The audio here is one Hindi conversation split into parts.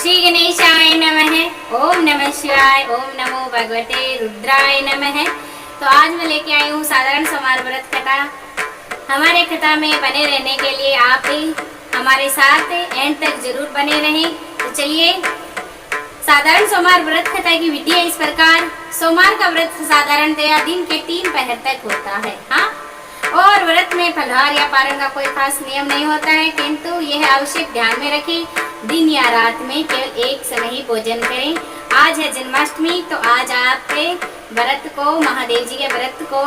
श्री गणेशाय नमः। ओम नमः शिवाय। ओम नमो भगवते रुद्राय नमः। तो आज मैं लेके आई हूँ साधारण सोमवार व्रत कथा। हमारे कथा में बने रहने के लिए आप हमारे साथ एंड तक जरूर बने रहें। तो चलिए, साधारण सोमवार व्रत कथा की विधि है इस प्रकार। सोमवार का व्रत साधारणतया दिन के 3 पहर तक होता है। हाँ, और व्रत में फलाहार या पारण का कोई खास नियम नहीं होता है, किंतु यह आवश्यक ध्यान में रखें दिन या रात में केवल एक समय ही भोजन करें। आज है जन्माष्टमी, तो आज आप व्रत को, महादेव जी के व्रत को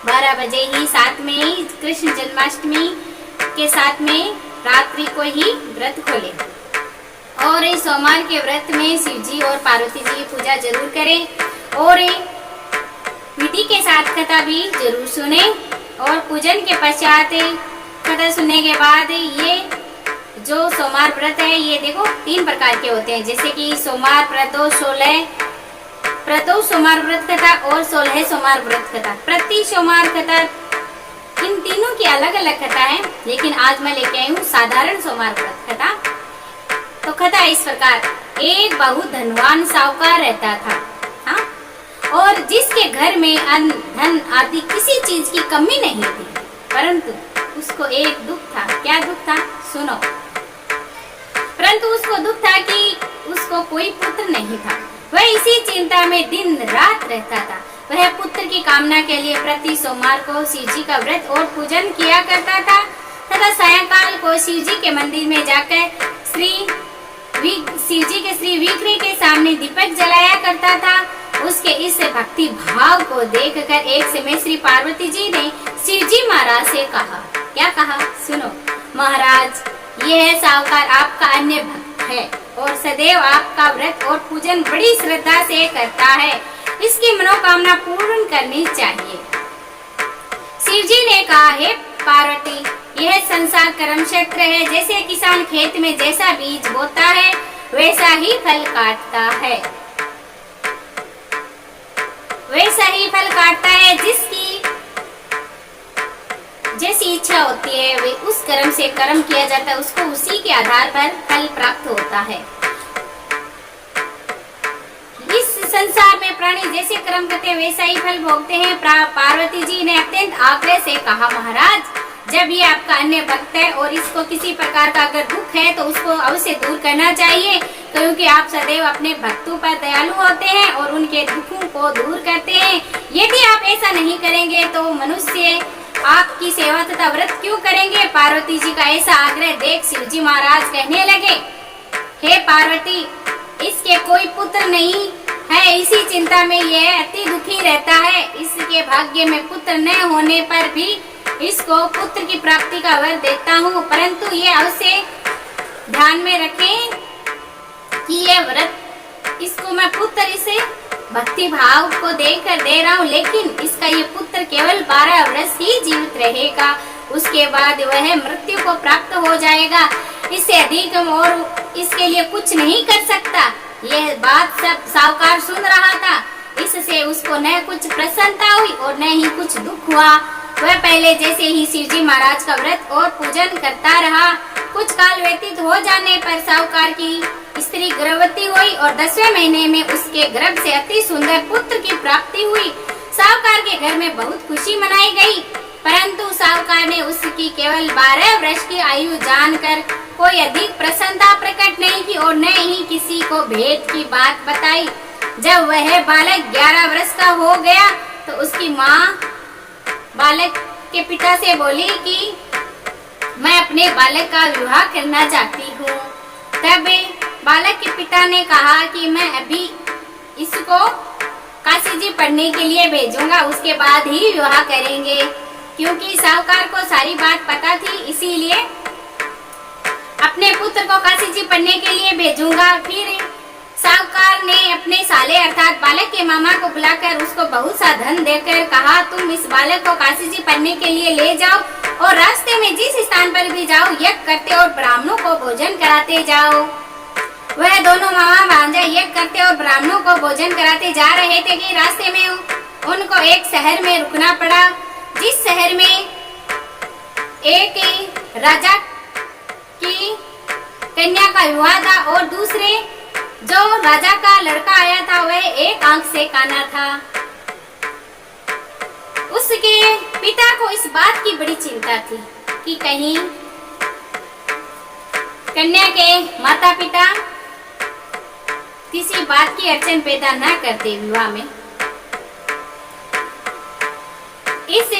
12 बजे ही साथ में ही कृष्ण जन्माष्टमी के साथ में रात्रि को ही व्रत खोलें। और इस सोमवार के व्रत में शिव जी और पार्वती जी की पूजा जरूर करें और विधि के साथ कथा भी जरूर सुने। और पूजन के पश्चात कथा सुनने के बाद ये जो सोमवार व्रत है, ये देखो 3 प्रकार के होते हैं, जैसे कि सोमवार, प्रदोष, 16 प्रदोष सोमवार व्रत कथा और 16 सोमवार व्रत कथा। प्रति सोमवार कथा, इन तीनों की अलग अलग कथा है, लेकिन आज मैं लेके आई हूँ साधारण सोमवार व्रत कथा। तो कथा इस प्रकार। एक बहुत धनवान साहूकार रहता था, हाँ, और जिसके घर में अन्न, धन आदि किसी चीज की कमी नहीं थी, परंतु उसको एक दुख था। क्या दुख था? सुनो। परंतु उसको दुख था कि उसको कोई पुत्र नहीं था। वह इसी चिंता में दिन रात रहता था। वह पुत्र की कामना के लिए प्रति सोमवार को शिव जी का व्रत और पूजन किया करता था तथा सायंकाल को शिव जी के मंदिर में जाकर शिव जी के श्री विग्रह के सामने दीपक जलाया करता था। उसके इस भक्ति भाव को देखकर एक समय श्री पार्वती जी ने शिव जी महाराज से कहा। क्या कहा? सुनो। महाराज, यह साहूकार आपका अन्य भक्त है और सदैव आपका व्रत और पूजन बड़ी श्रद्धा से करता है। इसकी मनोकामना पूर्ण करनी चाहिए। शिव जी ने कहा, हे पार्वती, यह संसार कर्म क्षेत्र है। जैसे किसान खेत में जैसा बीज बोता है वैसा ही फल काटता है, वैसा ही फल काटता है। जिसकी जैसी इच्छा होती है वे उस कर्म से कर्म किया जाता है, उसको उसी के आधार पर फल प्राप्त होता है। इस संसार में प्राणी जैसे कर्म करते हैं वैसा ही फल भोगते हैं। पार्वती जी ने अत्यंत आग्रह से कहा, महाराज, जब ये आपका अन्य भक्त है और इसको किसी प्रकार का अगर दुख है तो उसको अवश्य दूर करना चाहिए, क्योंकि आप सदैव अपने भक्तों पर दयालु होते हैं और उनके दुखों को दूर करते हैं। यदि आप ऐसा नहीं करेंगे तो मनुष्य आपकी सेवा तथा व्रत क्यों करेंगे? पार्वती जी का ऐसा आग्रह देख शिव जी महाराज कहने लगे, हे पार्वती, इसके कोई पुत्र नहीं है, इसी चिंता में यह अति दुखी रहता है। इसके भाग्य में पुत्र न होने पर भी इसको पुत्र की प्राप्ति का वर देता हूँ, परंतु ये अवश्य ध्यान में रखें कि ये व्रत इसको मैं पुत्र इसे भक्ति भाव को देकर दे रहा हूँ, लेकिन इसका ये पुत्र केवल 12 वर्ष ही जीवित रहेगा। उसके बाद वह मृत्यु को प्राप्त हो जाएगा। इससे अधिक और इसके लिए कुछ नहीं कर सकता। यह बात सब साहूकार सुन रहा था। इससे उसको न कुछ प्रसन्नता हुई और न ही कुछ दुख हुआ। वह पहले जैसे ही शिव जी महाराज का व्रत और पूजन करता रहा। कुछ काल व्यतीत हो जाने पर साहूकार की स्त्री गर्भवती हुई और 10वें महीने में उसके गर्भ से अति सुंदर पुत्र की प्राप्ति हुई। साहूकार के घर में बहुत खुशी मनाई गई, परंतु साहूकार ने उसकी केवल 12 वर्ष की आयु जानकर कोई अधिक प्रसन्नता प्रकट नहीं की और न ही किसी को भेद की बात बताई। जब वह बालक 11 वर्ष का हो गया तो उसकी माँ बालक के पिता से बोली कि मैं अपने बालक का विवाह करना चाहती हूँ। तब बालक के पिता ने कहा कि मैं अभी इसको काशी जी पढ़ने के लिए भेजूंगा, उसके बाद ही विवाह करेंगे। क्योंकि साहूकार को सारी बात पता थी, इसीलिए अपने पुत्र को काशी जी पढ़ने के लिए भेजूंगा। फिर साहूकार ने अपने साले अर्थात बालक के मामा को बुलाकर उसको बहुत सा धन देकर कहा, तुम इस बालक को काशी जी पढ़ने के लिए ले जाओ और रास्ते में जिस स्थान पर भी जाओ यज्ञ करते और ब्राह्मणों को भोजन कराते जाओ। वह दोनों मामा भांजा यज्ञ करते और ब्राह्मणों को भोजन कराते जा रहे थे कि रास्ते में उनको एक शहर में रुकना पड़ा, जिस शहर में एक राजा की कन्या का विवाह था और दूसरे जो राजा का लड़का आया था वह एक आंख से काना था। उसके पिता को इस बात की बड़ी चिंता थी कि कहीं कन्या के माता पिता किसी बात की अड़चन पैदा न करते विवाह में। इस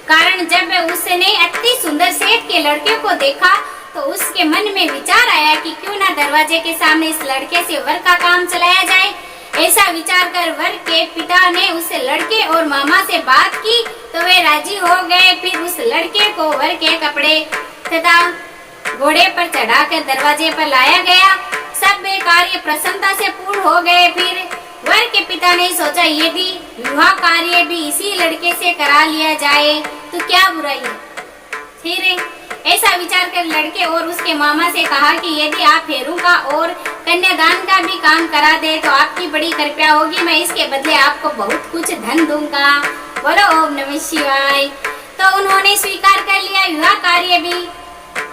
कारण जब उसने अति सुंदर सेठ के लड़के को देखा तो उसके मन में विचार आया कि क्यों ना दरवाजे के सामने इस लड़के से वर का काम चलाया जाए। ऐसा विचार कर वर के पिता ने उस लड़के और मामा से बात की तो वे राजी हो गए। फिर उस लड़के को वर के कपड़े तथा घोड़े पर चढ़ाकर दरवाजे पर लाया गया। सब कार्य प्रसन्नता से पूर्ण हो गए। फिर वर के पिता ने सोचा यदि विवाह कार्य भी इसी लड़के से करा लिया जाए तो क्या बुराई है। फिर ऐसा विचार कर लड़के और उसके मामा से कहा कि यदि आप फेरू का और कन्यादान का भी काम करा दे तो आपकी बड़ी कृपया होगी। मैं इसके बदले आपको बहुत कुछ धन दूंगा। बोलो ओम नमः शिवाय। तो उन्होंने स्वीकार कर लिया। विवाह कार्य भी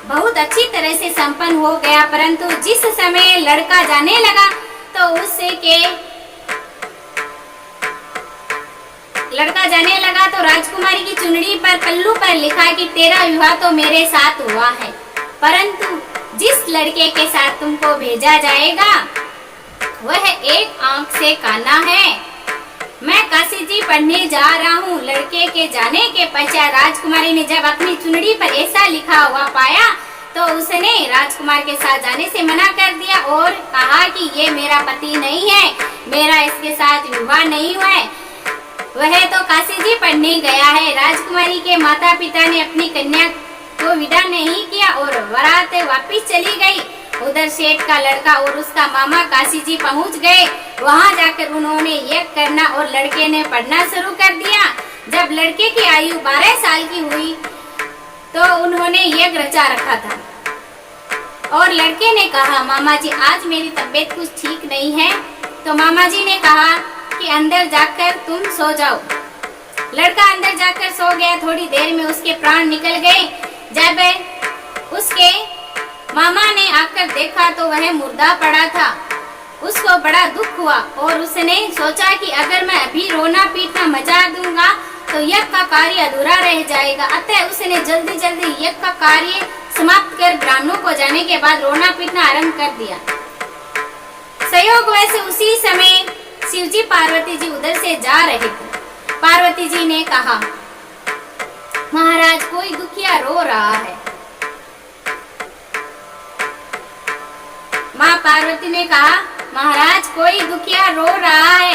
बहुत अच्छी तरह से संपन्न हो गया। परंतु जिस समय लड़का जाने लगा तो राजकुमारी की चुनरी पर पल्लू पर लिखा कि तेरा विवाह तो मेरे साथ हुआ है, परंतु जिस लड़के के साथ तुमको भेजा जाएगा वह एक आंख से काना है। मैं काशी जी पढ़ने जा रहा हूँ। लड़के के जाने के पश्चात राजकुमारी ने जब अपनी चुनरी पर ऐसा लिखा हुआ पाया तो उसने राजकुमार के साथ जाने से मना कर दिया और कहा कि ये मेरा पति नहीं है, मेरा इसके साथ विवाह नहीं हुआ है, वह तो काशी जी पढ़ने गया है। राजकुमारी के माता पिता ने अपनी कन्या को विदा नहीं किया और बारात वापिस चली गई। उधर सेठ का लड़का और उसका मामा काशी जी पहुंच गए। वहां जाकर उन्होंने यज्ञ करना और लड़के ने पढ़ना शुरू कर दिया। जब लड़के की आयु 12 साल की हुई तो उन्होंने यज्ञ रचा रखा था और लड़के ने कहा मामा जी आज मेरी तबीयत कुछ ठीक नहीं है। तो मामा जी ने कहा कि अंदर जाकर तुम सो जाओ। लड़का अंदर जाकर सो गया। थोड़ी देर में उसके प्राण निकल गए। जब उसके मामा ने आकर देखा तो वह मुर्दा पड़ा था। उसको बड़ा दुख हुआ और उसने सोचा कि अगर मैं अभी रोना पीटना मचा दूंगा तो यज्ञ का कार्य अधूरा रह जाएगा। अतः उसने जल्दी जल्दी यज्ञ का कार्य समाप्त कर ब्राह्मणों को जाने के बाद रोना पीटना आरंभ कर दिया। संयोग वैसे उसी समय शिवजी पार्वती जी उधर से जा रहे थे। पार्वती जी ने कहा महाराज कोई दुखिया रो रहा है। माँ पार्वती ने कहा महाराज कोई दुखिया रो रहा है,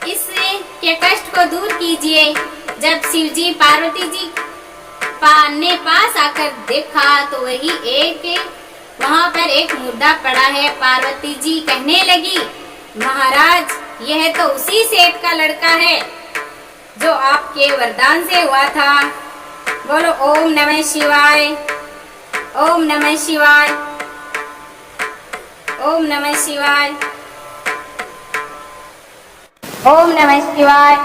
इससे के कष्ट को दूर कीजिए। जब शिवजी पार्वती जी ने पास आकर देखा तो वहाँ पर एक मुर्दा पड़ा है। पार्वती जी कहने लगी महाराज यह तो उसी सेठ का लड़का है जो आपके वरदान से हुआ था। बोलो ओम नमः शिवाय, ओम नमः शिवाय, ओम नमः शिवाय, ओम नमः शिवाय,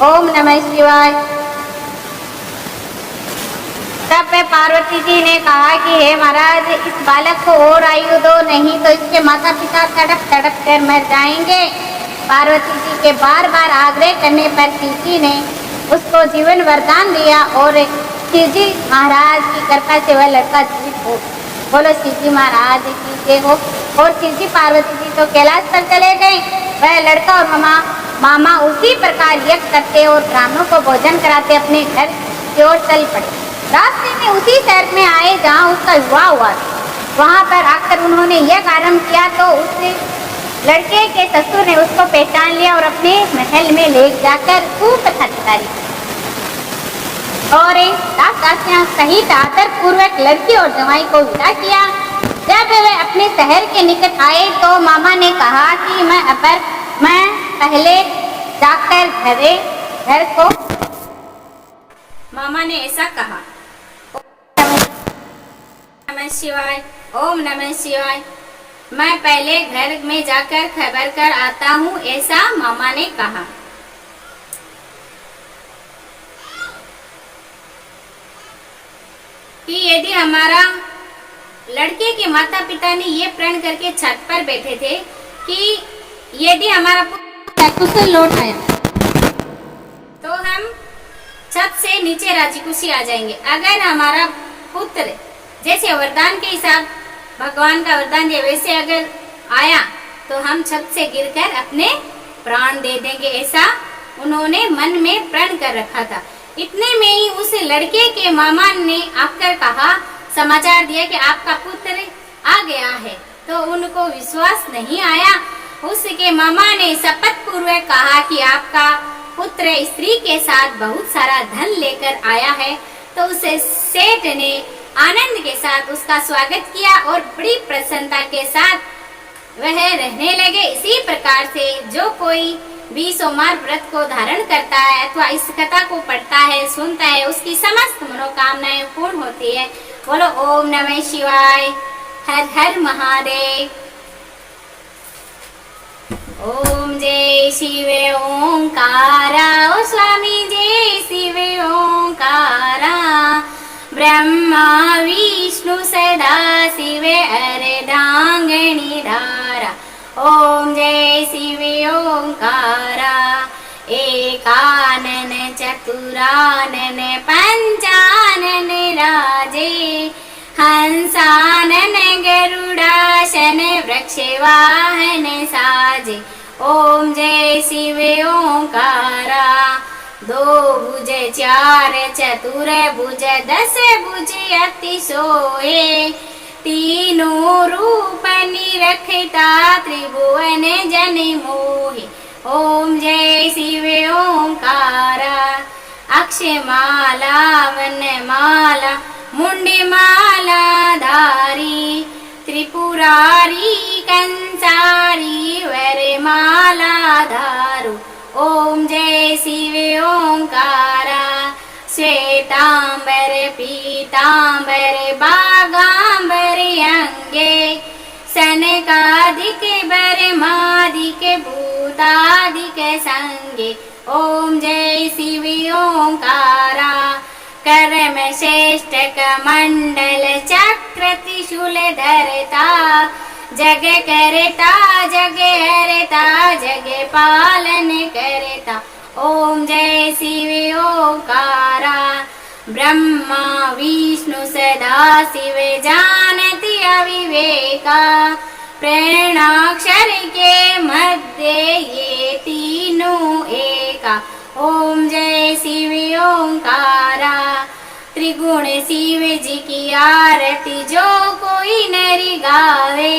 ओम नमः शिवाय। तब पार्वती जी ने कहा कि हे महाराज इस बालक को और आयु दो, नहीं तो इसके माता पिता तड़प तड़प कर मर जाएंगे। पार्वती जी के बार बार आग्रह करने पर शिवजी ने उसको जीवन वरदान दिया और शिवजी महाराज की कृपा से वह लड़का जीवित हो। बोलो शिवजी महाराज की जय हो। और शिवजी पार्वती जी तो कैलाश पर चले गए। वह लड़का और मामा उसी प्रकार यज्ञ करते और ब्राह्मणों को भोजन कराते अपने घर की ओर चल पड़े। रास्ते में उसी शहर में आए जहाँ उसका विवाह हुआ। वहाँ पर आकर उन्होंने यज्ञ आरंभ किया तो उस लड़के के ससुर ने उसको पहचान लिया और अपने महल में ले जाकर खूब खातिरदारी और दासियां सहित आदर पूर्वक लड़की और जवाई को विदा किया। जब वे अपने शहर के निकट आए तो मामा ने कहा कि मैं पहले जाकर घर को। मामा ने ऐसा कहा ओम नमः शिवाय, ओम नमः शिवाय, मैं पहले घर में जाकर खबर कर आता हूँ, ऐसा मामा ने कहा। कि यदि हमारा लड़के के माता पिता ने ये प्रण करके छत पर बैठे थे कि यदि हमारा पुत्र कुशल लौट आया तो हम छत से नीचे राजी खुशी आ जाएंगे। अगर हमारा पुत्र जैसे वरदान के हिसाब भगवान का वरदान दिया वैसे अगर आया तो हम छत से गिरकर अपने प्राण दे देंगे, ऐसा उन्होंने मन में प्रण कर रखा था। इतने में ही उस लड़के के मामा ने आकर कहा, समाचार दिया कि आपका पुत्र आ गया है। तो उनको विश्वास नहीं आया। उसके मामा ने शपथ पूर्वक कहा कि आपका पुत्र स्त्री के साथ बहुत सारा धन लेकर आया है। तो उस सेठ ने आनंद के साथ उसका स्वागत किया और बड़ी प्रसन्नता के साथ वह रहने लगे। इसी प्रकार से जो कोई भी सोमवार व्रत को धारण करता है अथवा इस कथा को पढ़ता है, सुनता है, उसकी समस्त मनोकामनाएं पूर्ण होती है। बोलो ओम नमः शिवाय, हर हर महादेव। ओम जय शिव ओंकारा, ओ स्वामी जय शिव ओंकारा। ब्रह्मा विष्णु सदा शिव अर्धांगिनी धारा। ओम जय शिव ओंकारा। एकानन चतुरानन पंचानन राजे। हंसानन गरुडासन वृक्षवाहन साजे। ओम जय शिव ओंकारा। दो भुज चार चतुर भुज दस भुज अति सोए। तीनों रूप निरखता त्रिभुवन जन मोहे। ओम जय शिव ओंकारा। अक्षमाला वनमाला मुंडमाला धारी। त्रिपुरारी कंसारी वरमाला धारू। ओम जय शिव ओंकारा। श्वेतांबर पीतांबर बागांबर अंगे। सनकादिक बरमादिक भूतादिक संगे। ओम जय शिव ओंकारा। कर्म श्रेष्ठ कमंडल चक्र त्रिशूल धरता। जग करता जग हरता जग पालन करता। ओम जय शिव ओंकारा। ब्रह्मा विष्णु सदा शिव जानति अविवेका। प्रेरणाक्षर के मध्य ये तीनों एका। ओम जय शिव ओंकारा। त्रिगुण शिव जी की आरती जो कोई नरि गावे।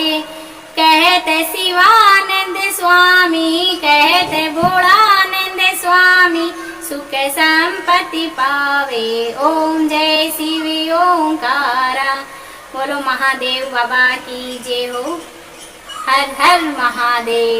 कहते शिवानंद स्वामी कहते भोलानंद स्वामी सुख संपत्ति पावे। ओम जय शिव ओंकारा। बोलो महादेव बाबा की जय हो। हर हर महादेव।